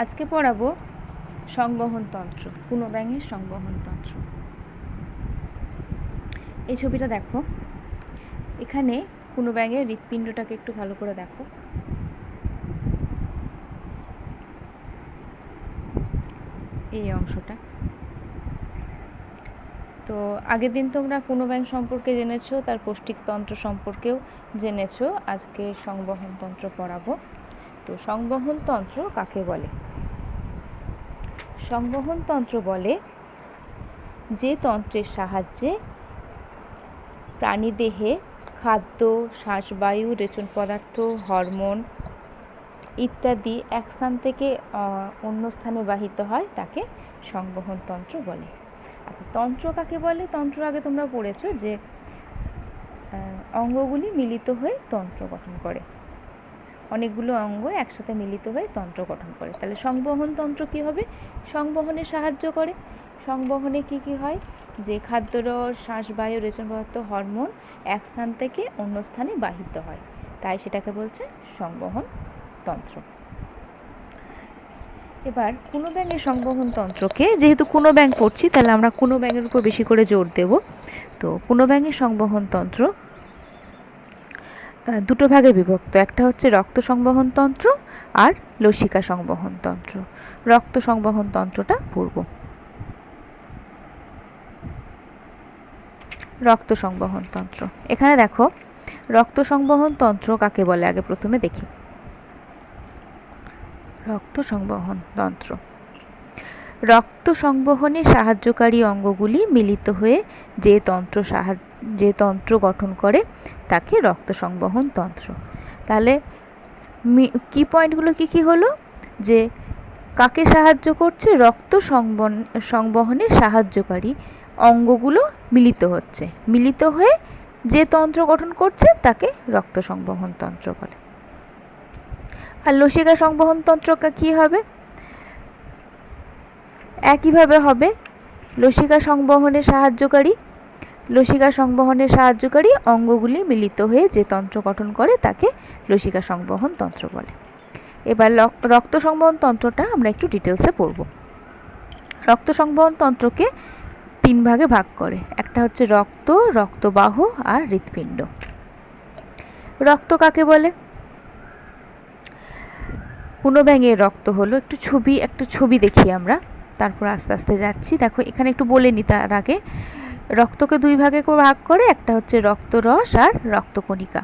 আজকে পড়াবো সংবহনতন্ত্র, পুনঃব্যঙ্গের সংবহনতন্ত্র। এই ছবিটা দেখো, এখানে পুনঃব্যঙ্গের হৃৎপিণ্ডটাকে একটু ভালো করে দেখো। এই অংশটা। তো আগের দিন তোমরা পুনঃব্যঙ্গ সম্পর্কে জেনেছো, তার পৌষ্টিকতন্ত্র সম্পর্কেও জেনেছো। আজকে সংবহনতন্ত্র পড়াবো। তো সংবহনতন্ত্র কাকে বলে? সংবহনতন্ত্র বলে যে তন্ত্রের সাহায্যে প্রাণীদেহে খাদ্য, শ্বাসবায়ু, রেচন পদার্থ, হরমোন ইত্যাদি এক স্থান থেকে অন্য স্থানে বাহিত হয় তাকে সংবহনতন্ত্র বলে। আচ্ছা, তন্ত্র কাকে বলে? তন্ত্র আগে তোমরা পড়েছো যে অঙ্গগুলি মিলিত হয়ে তন্ত্র গঠন করে, অনেকগুলো অঙ্গ একসাথে মিলিত হয়ে তন্ত্র গঠন করে। তাহলে সংবহনতন্ত্র কী হবে? সংবহনে সাহায্য করে। সংবহনে কি কি হয়? যে খাদ্যরস, শ্বাসবায়ু, রেচন পদার্থ, হরমোন এক স্থান থেকে অন্য স্থানে বাহিত হয়, তাই সেটাকে বলছে সংবহনতন্ত্র। এবার পুনঃব্যঙ্গের সংবহনতন্ত্রকে, যেহেতু পুনঃব্যঙ্গ পড়ছি তাহলে আমরা পুনঃব্যঙ্গের উপর বেশি করে জোর দেব। তো পুনঃব্যঙ্গের সংবহনতন্ত্র দুটো ভাগে বিভক্ত। একটা হচ্ছে রক্ত সংবহনতন্ত্র আর লসিকা সংবহনতন্ত্র। রক্ত সংবহনতন্ত্রটা পূর্ব। রক্ত সংবহনতন্ত্র, এখানে দেখো রক্ত সংবহনতন্ত্র কাকে বলে আগে প্রথমে দেখি। রক্ত সংবহনতন্ত্র, রক্ত সংবহনে সাহায্যকারী অঙ্গগুলি মিলিত হয়ে যে তন্ত্র গঠন করে তাকে রক্ত সংবহনতন্ত্র। তাহলে কি পয়েন্টগুলো কি হলো? যে কাকে সাহায্য করছে? রক্ত সংবহনে সাহায্যকারী অঙ্গগুলো মিলিত হচ্ছে, মিলিত হয়ে যে তন্ত্র গঠন করছে তাকে রক্ত সংবহনতন্ত্র বলে। আর লসিকা সংবহনতন্ত্রটা কি হবে? একইভাবে হবে। লসিকা সংবহনে সাহায্যকারী অঙ্গগুলি মিলিত হয়ে যে তন্ত্র গঠন করে তাকে লসিকা সংবহনতন্ত্র বলে। এবার রক্ত সংবহনতন্ত্রটা আমরা একটু ডিটেলসে পড়ব। রক্ত সংবহনতন্ত্রকে তিন ভাগে ভাগ করে। একটা হচ্ছে রক্ত, রক্তবাহ আর হৃৎপিণ্ড। রক্ত কাকে বলে? পুনঃব্যঙ্গের রক্ত হলো, একটা ছবি দেখি আমরা, তারপর আস্তে আস্তে যাচ্ছি। দেখো এখানে একটু বলে নি তার আগে, রক্তকে দুই ভাগে ভাগ করে। একটা হচ্ছে রক্তরস আর রক্তকণিকা।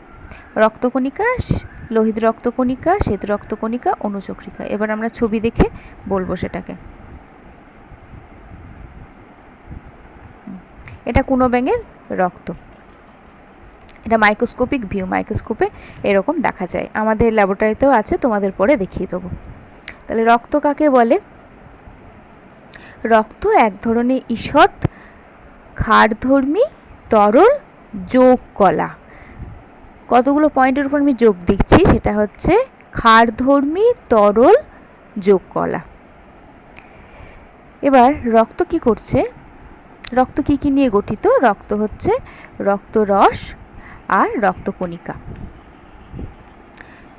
রক্তকণিকা, লোহিত রক্তকণিকা, শ্বেত রক্তকণিকা, অনুচক্রিকা। এবার আমরা ছবি দেখে বলবো সেটাকে। এটা পুনঃব্যঙ্গের রক্ত। এটা মাইক্রোস্কোপিক ভিউ, মাইক্রোস্কোপে এরকম দেখা যায়। আমাদের ল্যাবরেটরিতেও আছে, তোমাদের পরে দেখিয়ে দেবো। তাহলে রক্ত কাকে বলে? রক্ত এক ধরনের ঈষৎ ক্ষারধর্মী তরল যোগ কলা। কতগুলো পয়েন্টের উপর আমি যোগ দিচ্ছি, সেটা হচ্ছে ক্ষারধর্মী তরল যোগ কলা। এবার রক্ত কি করছে? রক্ত কি কি নিয়ে গঠিত? রক্ত হচ্ছে রক্তরস আর রক্তকণিকা।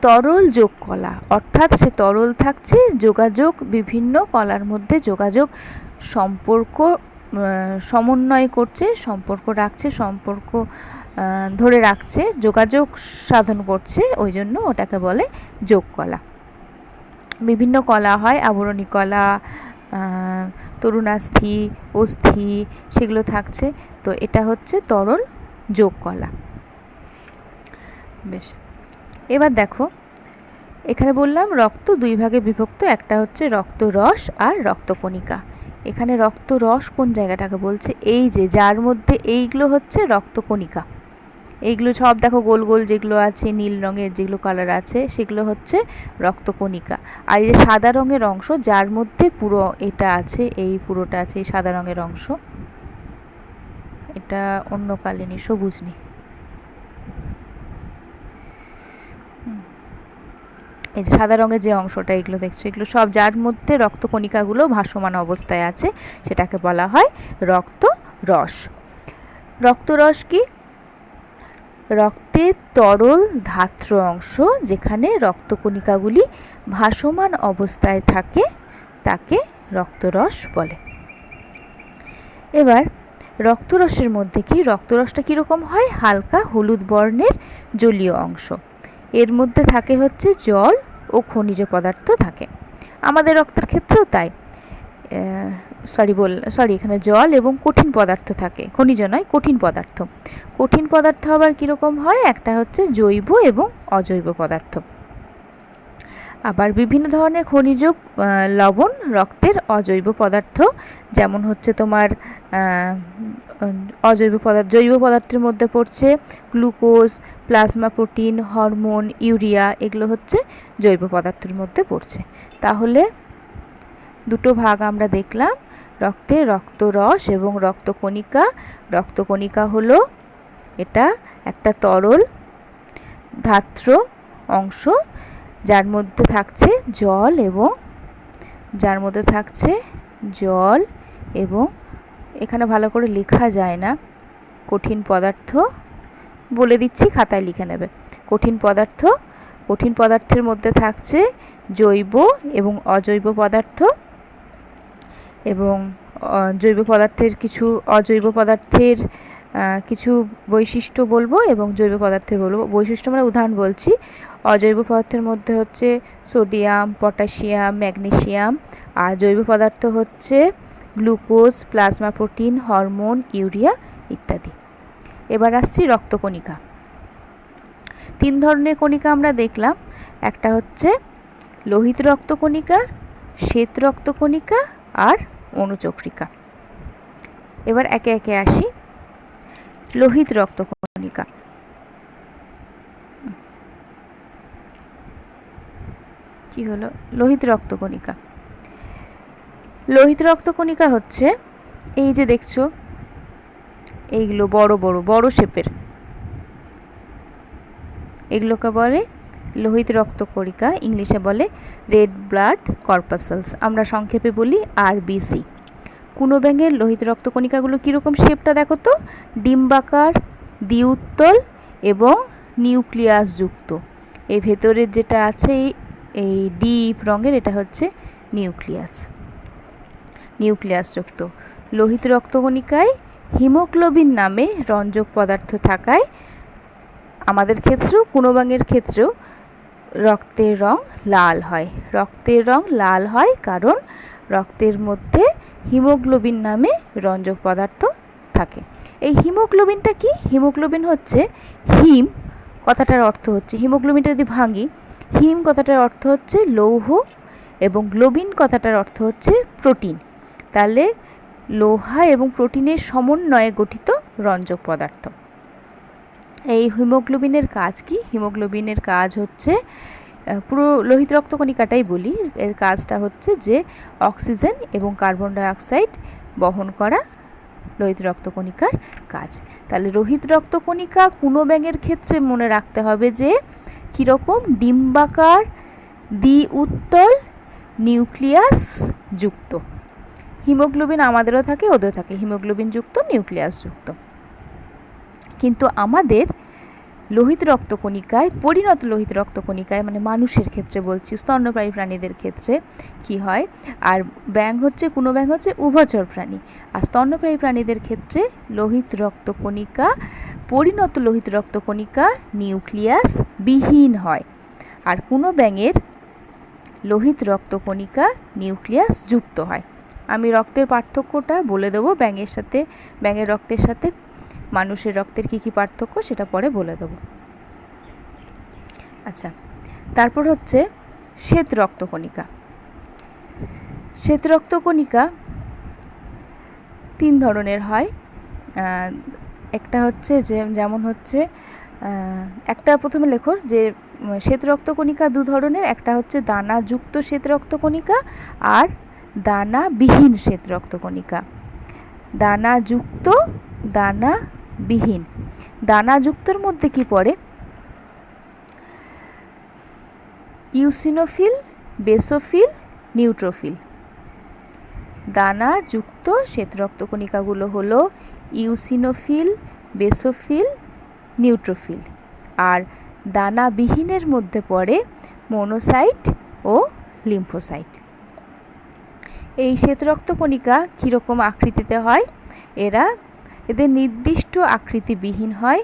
তরল যোগ কলা, অর্থাৎ সে তরল থাকছে, যোগাযোগ বিভিন্ন কলার মধ্যে যোগাযোগ সম্পর্ক সমন্বয় করছে, সম্পর্ক রাখছে, সম্পর্ক ধরে রাখছে, যোগাযোগ সাধন করছে, ওই জন্য ওটাকে বলে যোগ কলা। বিভিন্ন কলা হয়, আবরণী কলা, তরুণাস্থি, অস্থি, সেগুলো থাকছে। তো এটা হচ্ছে তরল যোগ কলা। বেশ, এবার দেখো এখানে বললাম রক্ত দুই ভাগে বিভক্ত। একটা হচ্ছে রক্তরস আর রক্তকণিকা। এখানে রক্তরস কোন জায়গাটাকে বলছে? এই যে যার মধ্যে এইগুলো হচ্ছে রক্তকণিকা। এইগুলো সব দেখো গোল গোল যেগুলো আছে, নীল রঙের যেগুলো কালার আছে, সেগুলো হচ্ছে রক্তকণিকা। আর এই যে সাদা রঙের অংশ, যার মধ্যে পুরো এটা আছে, এই পুরোটা আছে, এই সাদা রঙের অংশ, এটা অন্য কালিনী, সবুজ নি, এই যে সাদা রঙের যে অংশটা, এগুলো দেখছো, এগুলো সব যার মধ্যে রক্তকণিকাগুলো ভাসমান অবস্থায় আছে, সেটাকে বলা হয় রক্তরস। রক্তরস কি? রক্তের তরল ধাত্র অংশ যেখানে রক্তকণিকাগুলি ভাসমান অবস্থায় থাকে তাকে রক্তরস বলে। এবার রক্তরসের মধ্যে কি, রক্তরসটা কীরকম হয়? হালকা হলুদ বর্ণের জলীয় অংশ। এর মধ্যে থাকে হচ্ছে জল ও খনিজ পদার্থ থাকে। আমাদের রক্তের ক্ষেত্রেও তাই। এখানে জল এবং কঠিন পদার্থ থাকে, খনিজ নয়, কঠিন পদার্থ। কঠিন পদার্থ আবার কীরকম হয়? একটা হচ্ছে জৈব এবং অজৈব পদার্থ। আবার বিভিন্ন ধরনের খনিজ লবণ রক্তের অজৈব পদার্থ, যেমন হচ্ছে তোমার জৈব পদার্থের মধ্যে পড়ছে glucose, plasma protein, hormone, urea, এগুলো হচ্ছে জৈব পদার্থের মধ্যে পড়ছে। তাহলে দুটো ভাগ আমরা দেখলাম, রক্তে রক্তরস এবং রক্তকণিকা। রক্তকণিকা হলো এটা একটা তরল ধাত্র অংশ যার মধ্যে থাকছে জল এবং এখানে ভালো করে লেখা যায় না, কঠিন পদার্থ বলে দিচ্ছি, খাতায় লিখে নেবে। কঠিন পদার্থের মধ্যে থাকছে জৈব এবং অজৈব পদার্থ, এবং জৈব পদার্থের অজৈব পদার্থের কিছু বৈশিষ্ট্য বলবো এবং জৈব পদার্থের বলবো। বৈশিষ্ট্য মানে উদাহরণ বলছি। অজৈব পদার্থের মধ্যে হচ্ছে সোডিয়াম, পটাশিয়াম, ম্যাগনেসিয়াম। আর জৈব পদার্থ হচ্ছে glucose, plasma protein, hormone, urea ইত্যাদি। এবার আসছি রক্তকণিকা। 3 ধরনের কণিকা আমরা দেখলাম। একটা হচ্ছে লোহিত রক্তকণিকা, শ্বেত রক্তকণিকা আর অনুচক্রিকা। এবার একে একে আসি। লোহিত রক্তকণিকা। কি হলো? লোহিত রক্তকণিকা। লোহিত রক্তকণিকা হচ্ছে এই যে দেখছো, এইগুলো বড় শেপের, এগুলোকে বলে লোহিত রক্তকণিকা। ইংলিশে বলে রেড ব্লাড কর্পাসেলস, আমরা সংক্ষেপে বলি RBC। কুনো ব্যাঙের লোহিত রক্তকণিকাগুলো কীরকম শেপটা দেখো তো? ডিম্বাকার, দ্বিউত্তল এবং নিউক্লিয়াস যুক্ত। এই ভেতরের যেটা আছে এই ডিপ রঙের, এটা হচ্ছে নিউক্লিয়াস যুক্ত। লোহিত রক্তকণিকায় হিমোগ্লোবিন নামে রঞ্জক পদার্থ থাকায় আমাদের ক্ষেত্রেও, কুনো ব্যাঙের ক্ষেত্রেও রক্তের রং লাল হয় কারণ রক্তের মধ্যে হিমোগ্লোবিন নামে রঞ্জক পদার্থ থাকে। এই হিমোগ্লোবিনটা কি? হিমোগ্লোবিন হচ্ছে হিম কথাটার অর্থ হচ্ছে, হিমোগ্লোবিনটা যদি ভাঙি, হিম কথাটার অর্থ হচ্ছে লৌহ এবং গ্লোবিন কথাটার অর্থ হচ্ছে প্রোটিন। তাহলে লোহা এবং প্রোটিনের সমন্বয়ে গঠিত রঞ্জক পদার্থ। এই হিমোগ্লোবিনের কাজ কি? হিমোগ্লোবিনের কাজ হচ্ছে, পুরো লোহিত রক্তকণিকাটাই বলি, এর কাজটা হচ্ছে যে অক্সিজেন এবং কার্বন ডাইঅক্সাইড বহন করা লোহিত রক্তকণিকার কাজ। তাহলে লোহিত রক্তকণিকা কুনো ব্যাঙের ক্ষেত্রে মনে রাখতে হবে যে কীরকম, ডিম্বাকার, দ্বিউত্তল, নিউক্লিয়াস যুক্ত। হিমোগ্লোবিন আমাদেরও থাকে, ওদেরও থাকে, হিমোগ্লোবিন যুক্ত, নিউক্লিয়াস যুক্ত। কিন্তু আমাদের লোহিত রক্তকণিকায়, পরিণত লোহিত রক্তকণিকায়, মানে মানুষের ক্ষেত্রে বলছি, স্তন্যপায়ী প্রাণীদের ক্ষেত্রে কি হয়, আর কুনো ব্যাঙ হচ্ছে উভচর প্রাণী, আর স্তন্যপায়ী প্রাণীদের ক্ষেত্রে লোহিত রক্তকণিকা, পরিণত লোহিত রক্তকণিকা নিউক্লিয়াস বিহীন হয়, আর কুনো ব্যাঙের লোহিত রক্তকণিকা নিউক্লিয়াস যুক্ত হয়। আমি রক্তের পার্থক্যটা বলে দেবো, ব্যাঙের রক্তের সাথে মানুষের রক্তের কী পার্থক্য সেটা পরে বলে দেব। আচ্ছা, তারপর হচ্ছে শ্বেত রক্তকণিকা। শ্বেত রক্তকণিকা 3 ধরনের হয়। একটা হচ্ছে যেমন হচ্ছে, একটা প্রথমে লেখো যে শ্বেত রক্তকণিকা 2 ধরনের। একটা হচ্ছে দানাযুক্ত শ্বেত রক্তকণিকা আর দানাবিহীন শ্বেত রক্তকণিকা। দানাযুক্ত, দানাবিহীন। দানাযুক্তর মধ্যে কি পড়ে? Eosinophil, basophil, neutrophil. দানাযুক্ত শ্বেত রক্তকণিকাগুলো হলো ইউসিনোফিল, বেসোফিল, নিউট্রোফিল। আর দানাবিহীনের মধ্যে পড়ে মনোসাইট ও লিম্ফোসাইট। এই শ্বেতরক্তকণিকা কীরকম আকৃতিতে হয়? এদের নির্দিষ্ট আকৃতিবিহীন হয়,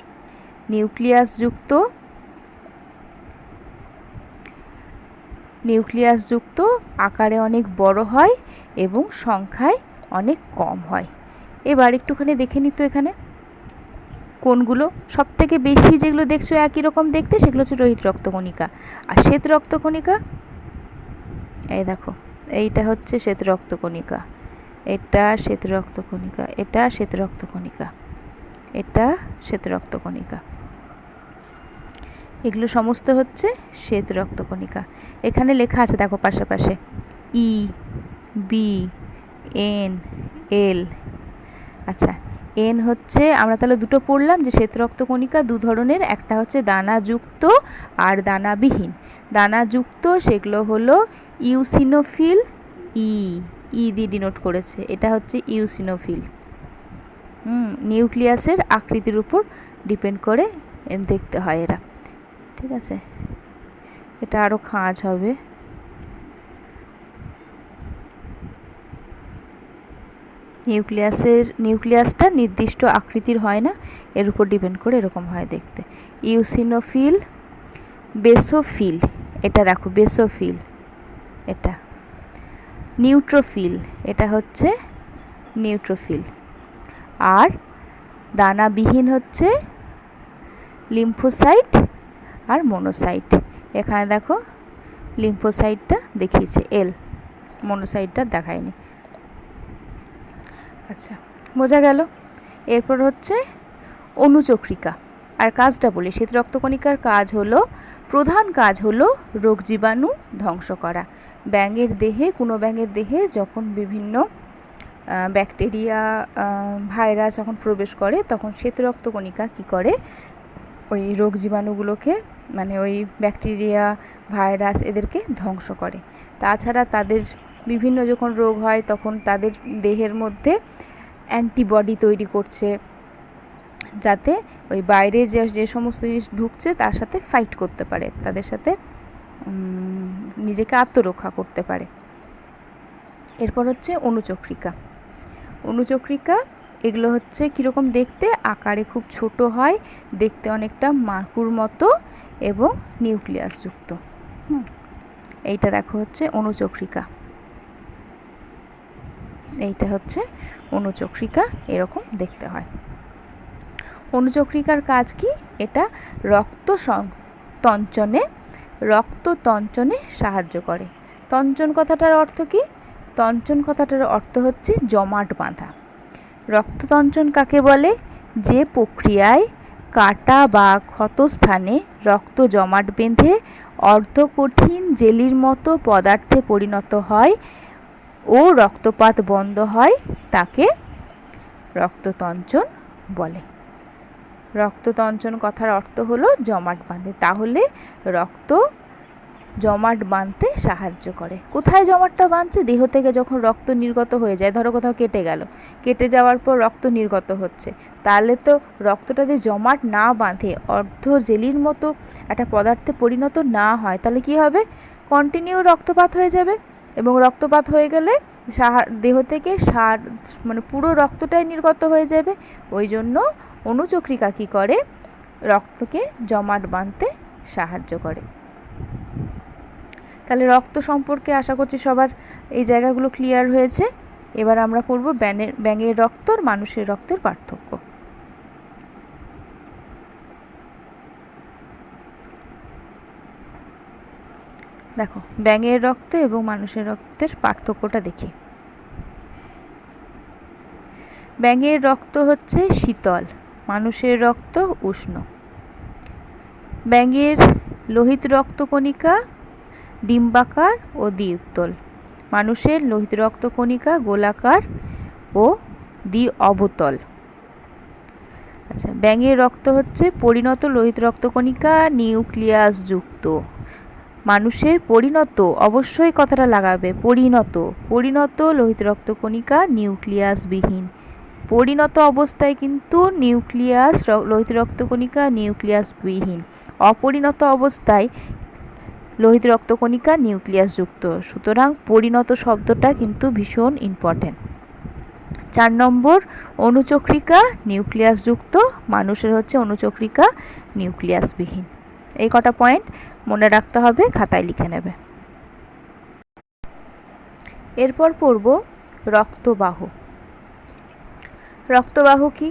নিউক্লিয়াসযুক্ত, আকারে অনেক বড় হয় এবং সংখ্যায় অনেক কম হয়। এবার একটুখানি দেখে নিত এখানে কোনগুলো সব থেকে বেশি, যেগুলো দেখছো একই রকম দেখতে, সেগুলো হচ্ছে রোহিত রক্তকণিকা। আর শ্বেত রক্তকণিকা, এই দেখো, এইটা হচ্ছে শ্বেত রক্তকণিকা, এটা শ্বেত রক্তকণিকা, এটা শ্বেত রক্তকণিকা, এটা শ্বেত রক্তকণিকা। এগুলো সমস্ত হচ্ছে শ্বেত রক্তকণিকা। এখানে লেখা আছে দেখো পাশাপাশি ই, বি, এন, এল। আচ্ছা, এন হচ্ছে, আমরা তাহলে দুটো পড়লাম যে শ্বেত রক্তকণিকা দু ধরনের, একটা হচ্ছে দানাযুক্ত আর দানাবিহীন। দানাযুক্ত সেগুলো হলো ইউসিনোফিল, ই দিয়ে ডিনোট করেছে, এটা হচ্ছে ইউসিনোফিল। নিউক্লিয়াসের আকৃতির উপর ডিপেন্ড করে দেখতে হয় এরা, ঠিক আছে। এটা আরও খাঁজ হবে। নিউক্লিয়াসটা নির্দিষ্ট আকৃতির হয় না, এর উপর ডিপেন্ড করে এরকম হয় দেখতে। ইউসিনোফিল, বেসোফিল, এটা দেখো বেসোফিল, এটা নিউট্রোফিল, এটা হচ্ছে নিউট্রোফিল। আর দানাবিহীন হচ্ছে লিম্ফোসাইট আর মনোসাইট। এখানে দেখো লিম্ফোসাইটটা দেখিয়েছে এল, মনোসাইটটা দেখায়নি। আচ্ছা, বোঝা গেল। এরপর হচ্ছে অণুচক্রিকা। আর কাজটা বলি, শ্বেত রক্তকণিকার কাজ হলো, প্রধান কাজ হলো রোগ জীবাণু ধ্বংস করা। কোনো ব্যাঙের দেহে যখন বিভিন্ন ব্যাকটেরিয়া, ভাইরাস যখন প্রবেশ করে, তখন শ্বেত রক্তকণিকা কী করে, ওই রোগ জীবাণুগুলোকে, মানে ওই ব্যাকটেরিয়া, ভাইরাস, এদেরকে ধ্বংস করে। তাছাড়া তাদের বিভিন্ন যখন রোগ হয় তখন তাদের দেহের মধ্যে অ্যান্টিবডি তৈরি করছে, যাতে ওই বাইরে যে সমস্ত জিনিস ঢুকছে তার সাথে ফাইট করতে পারে, তাদের সাথে নিজেকে আত্মরক্ষা করতে পারে। এরপর হচ্ছে অণুচক্রিকা। অণুচক্রিকা এগুলো হচ্ছে কীরকম দেখতে, আকারে খুব ছোট হয়, দেখতে অনেকটা মাকুর মতো এবং নিউক্লিয়াসযুক্ত। এইটা দেখো হচ্ছে অণুচক্রিকা, এইটা হচ্ছে অণুচক্রিকা, এরকম দেখতে হয়। অণুচক্রিকার কাজ কি? এটা রক্ততঞ্চনে সাহায্য করে। তঞ্চন কথাটার অর্থ কি? তঞ্চন কথাটার অর্থ হচ্ছে জমাট বাঁধা। রক্ততঞ্চন কাকে বলে? যে প্রক্রিয়ায় কাটা বা ক্ষতস্থানে রক্ত জমাট বেঁধে অর্ধকঠিন জেলির মতো পদার্থে পরিণত হয় ও রক্তপাত বন্ধ হয়, তাকে রক্ততঞ্চন বলে। রক্ততঞ্চন কথার অর্থ হলো জমাট বাঁধে। তাহলে রক্ত জমাট বাঁধতে সাহায্য করে। কোথায় জমাটটা বাঁধছে? দেহ থেকে যখন রক্ত নির্গত হয়ে যায়, ধরো কোথাও কেটে গেল, কেটে যাওয়ার পর রক্ত নির্গত হচ্ছে, তাহলে তো রক্তটা যদি জমাট না বাঁধে, অর্ধ জেলির মতো একটা পদার্থে পরিণত না হয়, তাহলে কি হবে? কন্টিনিউ রক্তপাত হয়ে যাবে, এবং রক্তপাত হয়ে গেলে দেহ থেকে মানে পুরো রক্তটাই নির্গত হয়ে যাবে। ওই জন্য অণুচক্রিকা কী করে? রক্তকে জমাট বাঁধতে সাহায্য করে। তাহলে রক্ত সম্পর্কে আশা করছি সবার এই জায়গাগুলো ক্লিয়ার হয়েছে। এবার আমরা পড়ব ব্যাঙের রক্ত আর মানুষের রক্তের পার্থক্য। দেখো, ব্যাঙের রক্ত এবং মানুষের রক্তের পার্থক্যটা দেখি। ব্যাঙের রক্ত হচ্ছে শীতল, মানুষের রক্ত উষ্ণ। ব্যাঙের লোহিত রক্তকণিকা ডিম্বাকার ও দ্বিউত্তল, মানুষের লোহিত রক্তকণিকা গোলাকার ও দ্বি-অবতল। আচ্ছা, ব্যাঙের রক্ত হচ্ছে পরিণত লোহিত রক্তকণিকা নিউক্লিয়াসযুক্ত। মানুষের পরিণত, অবশ্যই কথাটা লাগাবে, পরিণত লোহিত রক্তকণিকা নিউক্লিয়াসবিহীন। পরিণত অবস্থায় কিন্তু নিউক্লিয়াস লোহিত রক্তকণিকা নিউক্লিয়াস বিহীন, অপরিণত অবস্থায় লোহিত রক্তকণিকা নিউক্লিয়াস যুক্ত। সুতরাং পরিণত শব্দটা কিন্তু ভীষণ ইম্পর্টেন্ট। 4 নম্বর অনুচক্রিকা নিউক্লিয়াস যুক্ত, মানুষের হচ্ছে অনুচক্রিকা নিউক্লিয়াস বিহীন। এই কটা পয়েন্ট মনে রাখতে হবে, খাতায় লিখে নেবে। এরপর পড়ব রক্তবাহ। রক্তবাহ কি?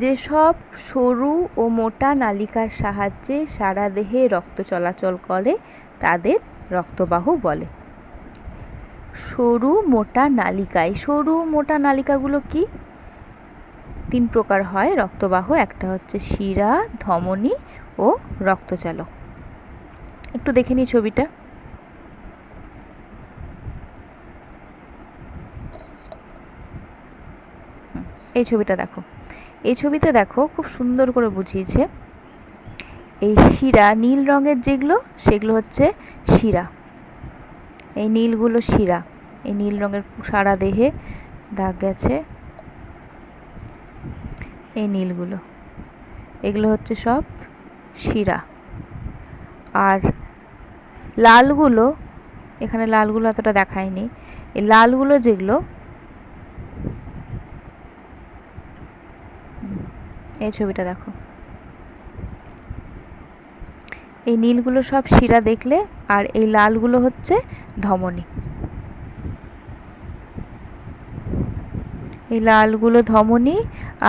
যেসব সরু ও মোটা নালিকার সাহায্যে সারা দেহে রক্ত চলাচল করে তাদের রক্তবাহ বলে। সরু মোটা নালিকায়, সরু মোটা নালিকাগুলো কি? 3 প্রকার হয় রক্তবাহ। একটা হচ্ছে শিরা, ধমনী ও রক্তচালক। একটু দেখে নিই ছবিটা। এই ছবিটা দেখো, এই ছবিতে দেখো খুব সুন্দর করে বুঝিয়েছে। এই শিরা নীল রঙের যেগুলো, সেগুলো হচ্ছে শিরা। এই নীলগুলো শিরা, এই নীল রঙের সারা দেহে দাগ গেছে, এই নীলগুলো, এগুলো হচ্ছে সব শিরা। আর লালগুলো, এখানে লালগুলো এতটা দেখায়নি, এই লালগুলো যেগুলো, এই ছবিটা দেখো, এই নীলগুলো সব শিরা দেখলে, আর এই লালগুলো হচ্ছে ধমনী। এই লালগুলো ধমনী,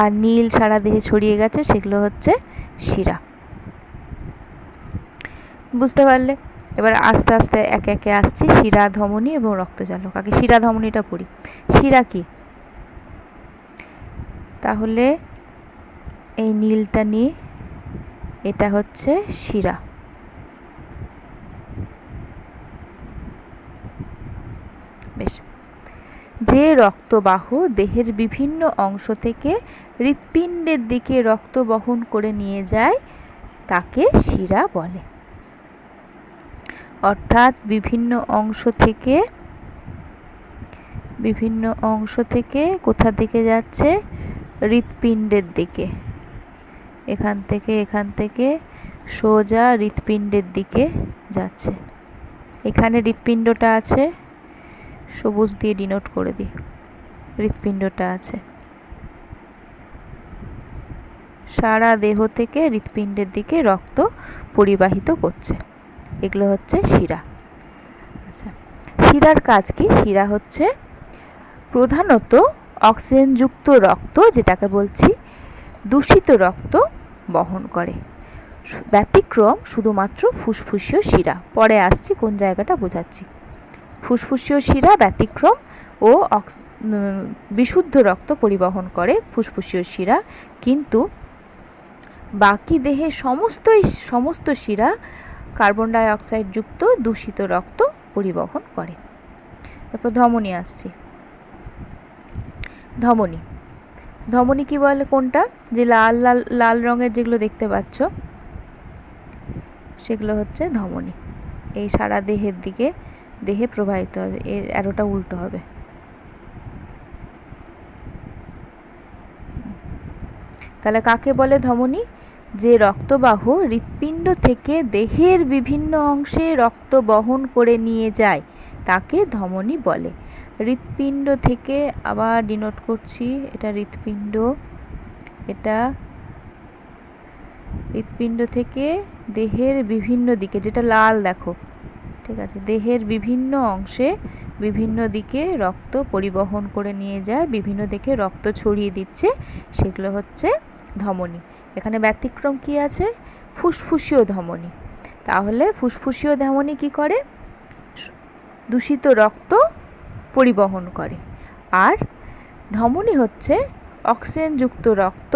আর নীল সারা দেহে ছড়িয়ে গেছে সেগুলো হচ্ছে শিরা। বুঝতে পারলে? এবার আস্তে আস্তে একে একে আসছি শিরা, ধমনী এবং রক্তচালক। আগে শিরা ধমনীটা পড়ি। শিরা কি? তাহলে এই নীলটা নিয়ে, এটা হচ্ছে শিরা। বেশ। যে রক্তবাহ দেহের বিভিন্ন অংশ থেকে হৃৎপিণ্ডের দিকে রক্ত বহন করে নিয়ে যায় তাকে শিরা বলে। অর্থাৎ বিভিন্ন অংশ থেকে কোথা দিকে যাচ্ছে? হৃৎপিণ্ডের দিকে। এখান থেকে সোজা হৃৎপিণ্ডের দিকে যাচ্ছে। এখানে হৃৎপিণ্ডটা আছে, সবুজ দিয়ে ডিনোট করে দিই, হৃৎপিণ্ডটা আছে। সারা দেহ থেকে হৃৎপিণ্ডের দিকে রক্ত পরিবাহিত করছে, এগুলো হচ্ছে শিরা। আচ্ছা, শিরার কাজ কি? শিরা হচ্ছে প্রধানত অক্সিজেনযুক্ত রক্ত, যেটাকে বলছি দূষিত রক্ত বহন করে। ব্যতিক্রম শুধুমাত্র ফুসফুসীয় শিরা। পরে আসছি কোন জায়গাটা বোঝাচ্ছি। ফুসফুসীয় শিরা ব্যতিক্রম ও বিশুদ্ধ রক্ত পরিবহন করে ফুসফুসীয় শিরা, কিন্তু বাকি দেহে সমস্ত শিরা কার্বন ডাই অক্সাইড যুক্ত দূষিত রক্ত পরিবহন করে। এরপর ধমনী আসছি। ধমনী কি বলে? কোনটা? যে লাল লাল লাল রঙের যেগুলো দেখতে পাচ্ছ সেগুলো হচ্ছে ধমনী। এই সারা দেহে প্রবাহিত হবে। এর অ্যারোটা উল্টো হবে। তাহলে কাকে বলে ধমনী? যে রক্তবাহ হৃৎপিণ্ড থেকে দেহের বিভিন্ন অংশে রক্ত বহন করে নিয়ে যায় তাকে ধমনী বলে। হৃৎপিণ্ড থেকে, আবার ডিনোট করছি, এটা হৃৎপিণ্ড, এটা হৃৎপিণ্ড থেকে দেহের বিভিন্ন দিকে, যেটা লাল দেখো, ঠিক আছে, দেহের বিভিন্ন অংশে বিভিন্ন দিকে রক্ত পরিবহন করে নিয়ে যায়, বিভিন্ন দিকে রক্ত ছড়িয়ে দিচ্ছে, সেগুলো হচ্ছে ধমনী। এখানে ব্যতিক্রম কি আছে? ফুসফুসীয় ধমনী। তাহলে ফুসফুসীয় ধমনী কি করে? দূষিত রক্ত পরিবহন করে। আর ধমনী হচ্ছে অক্সিজেনযুক্ত রক্ত,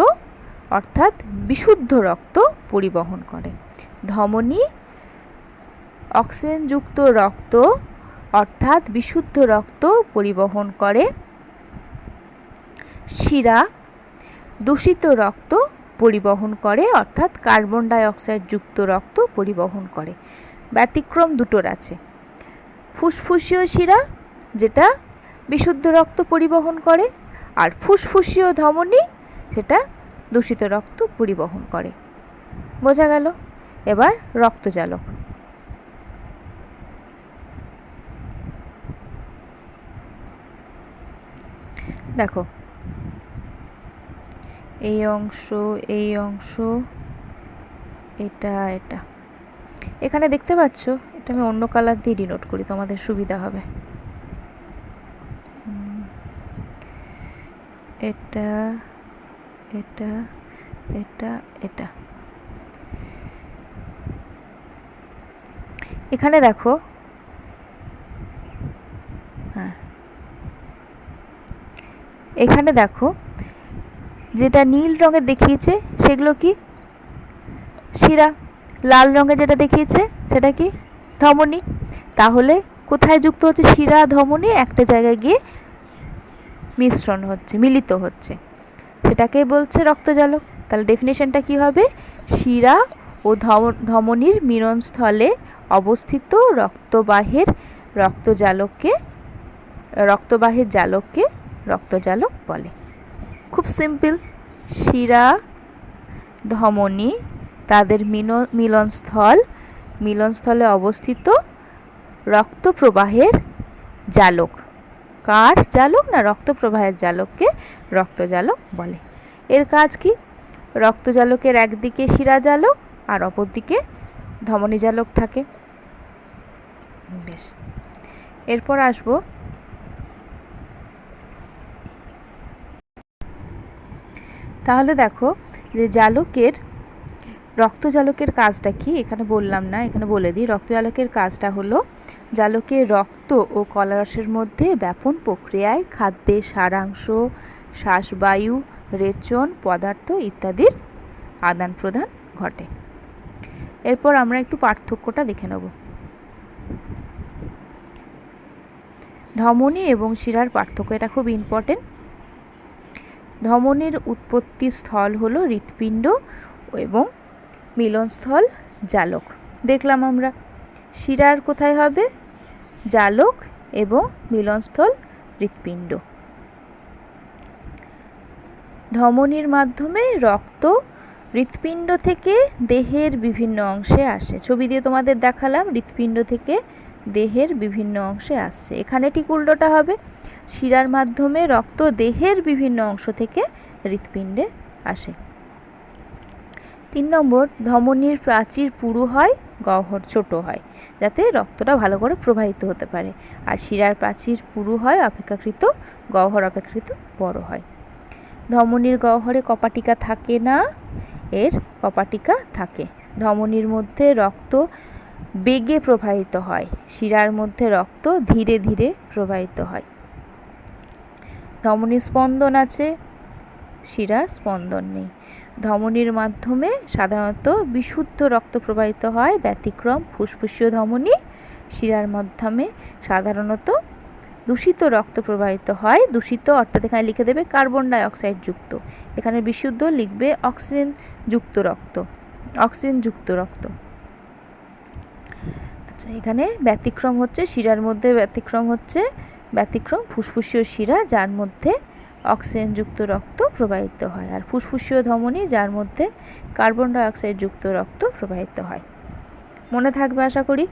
অর্থাৎ বিশুদ্ধ রক্ত পরিবহন করে। ধমনী অক্সিজেনযুক্ত রক্ত অর্থাৎ বিশুদ্ধ রক্ত পরিবহন করে। শিরা দূষিত রক্ত পরিবহন করে, অর্থাৎ কার্বন ডাই অক্সাইড যুক্ত রক্ত পরিবহন করে। ব্যতিক্রম দুটোর আছে। ফুসফুসীয় শিরা যেটা বিশুদ্ধ রক্ত পরিবহন করে, আর ফুসফুসীয় ধমনী সেটা দূষিত রক্ত পরিবহন করে। বোঝা গেল? এবার রক্তজালক। দেখো এই অংশ, এই অংশ, এটা এটা এখানে দেখতে পাচ্ছ, এটা আমি অন্য কালার দিয়ে ডিনোট করি, তোমাদের সুবিধা হবে। এটা এটা এটা এটা এখানে দেখো, হ্যাঁ এখানে দেখো যেটা নীল রঙের দেখিয়েছে সেগুলো কি শিরা, লাল রঙে যেটা দেখিয়েছে সেটা কি ধমনী। তাহলে কোথায় যুক্ত হচ্ছে? শিরা ধমনী একটা জায়গায় গিয়ে মিশ্রণ হচ্ছে, মিলিত হচ্ছে, সেটাকে বলছে রক্তজালক। তাহলে ডেফিনেশনটা কি হবে? শিরা ও ধমনীর মিলনস্থলে অবস্থিত রক্তবাহের জালককে রক্তজালক বলে। খুব সিম্পল। শিরা ধমনী তাদের মিলনস্থলে অবস্থিত রক্ত প্রবাহের জালক। কার জালক? না রক্ত প্রবাহের জালককে রক্তজালক বলে। এর কাজ কি? রক্তজালকের একদিকে শিরা জালক আর অপরদিকে ধমনী জালক থাকে। বেশ, এরপর আসবো তাহলে দেখো যে রক্তজালকের কাজটা কি এখানে বললাম না, এখানে বলে দিই। রক্তজালকের কাজটা হলো জালকে রক্ত ও কলারসের মধ্যে ব্যাপন প্রক্রিয়ায় খাদ্যের সারাংশ, শ্বাসবায়ু, রেচন পদার্থ ইত্যাদির আদান প্রদান ঘটে। এরপর আমরা একটু পার্থক্যটা দেখে নেব। ধমনী এবং শিরার পার্থক্য, এটা খুব ইম্পর্টেন্ট। ধমনীর উৎপত্তি স্থল হলো হৃৎপিণ্ড এবং মিলনস্থল জালক, দেখলাম আমরা। শিরার কোথায় হবে? জালক এবং মিলনস্থল হৃৎপিণ্ড। ধমনীর মাধ্যমে রক্ত হৃৎপিণ্ড থেকে দেহের বিভিন্ন অংশে আসে। ছবি দিয়ে তোমাদের দেখালাম, হৃৎপিণ্ড থেকে দেহের বিভিন্ন অংশে আসছে। এখানে ঠিক উল্টোটা হবে, শিরার মাধ্যমে রক্ত দেহের বিভিন্ন অংশ থেকে হৃৎপিণ্ডে আসে। 3 নম্বর, ধমনীর প্রাচীর পুরু হয়, গহ্বর ছোট হয়, যাতে রক্তটা ভালো করে প্রবাহিত হতে পারে। আর শিরার প্রাচীর পুরু হয় গহ্বর অপেক্ষাকৃত বড় হয়। ধমনীর গহ্বরে কপাটিকা থাকে না, এর কপাটিকা থাকে। ধমনীর মধ্যে রক্ত বেগে প্রবাহিত হয়, শিরার মধ্যে রক্ত ধীরে ধীরে প্রবাহিত হয়। ধমনীর স্পন্দন আছে, শিরার স্পন্দন নেই। ধমনীর মাধ্যমে সাধারণত বিশুদ্ধ রক্ত প্রবাহিত হয়, ব্যতিক্রম ফুসফুসীয় ধমনী। শিরার মাধ্যমে সাধারণত দূষিত রক্ত প্রবাহিত হয়। দূষিত অর্থাৎ এখানে লিখে দেবে কার্বন ডাইঅক্সাইড যুক্ত, এখানে বিশুদ্ধ লিখবে অক্সিজেন যুক্ত রক্ত। আচ্ছা, এখানে ব্যতিক্রম হচ্ছে শিরার মধ্যে ব্যতিক্রম ফুসফুসীয় শিরা, যার মধ্যে অক্সিজেনযুক্ত রক্ত প্রবাহিত হয়, আর ফুসফুসীয় ধমনী যার মধ্যে কার্বন ডাইঅক্সাইড যুক্ত রক্ত প্রবাহিত হয়। মনে থাকবে আশা করি।